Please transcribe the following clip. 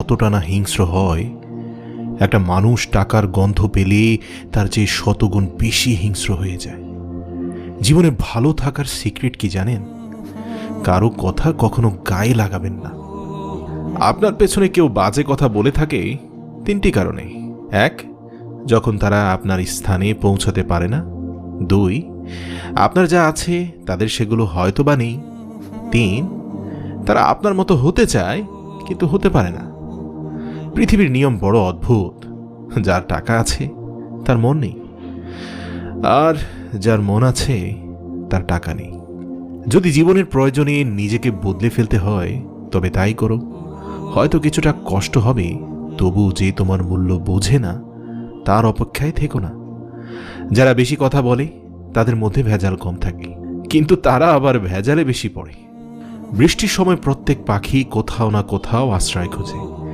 কতটা না হিংস্র হয়। একটা মানুষ টাকার গন্ধ পেলে তার চেয়ে শতগুণ বেশি হিংস্র হয়ে যায়। জীবনে ভালো থাকার সিক্রেট কি জানেন? কারো কথা কখনো গায়ে লাগাবেন না। আপনার পেছনে কেউ বাজে কথা বলে থাকে 3টি কারণে। 1, যখন তারা আপনার স্থানে পৌঁছাতে পারে না। 2, আপনার যা আছে তাদের সেগুলো হয়তো বা নেই। 3, তারা আপনার মতো হতে চায় কিন্তু হতে পারে না। পৃথিবীর নিয়ম বড় অদ্ভুত। যার টাকা আছে তার মন নেই, আর যার মন আছে তার টাকা নেই। যদি জীবনের প্রয়োজনে নিজেকে বদলে ফেলতে হয় তবে তাই করো। হয়তো কিছুটা কষ্ট হবে, তবু যে তোমার মূল্য বোঝে না তার অপেক্ষায় থেকো না। যারা বেশি কথা বলে তাদের মধ্যে ভেজাল কম থাকে, কিন্তু তারা আবার ভেজালে বেশি পড়ে। বৃষ্টির সময় প্রত্যেক পাখি কোথাও না কোথাও আশ্রয় খোঁজে।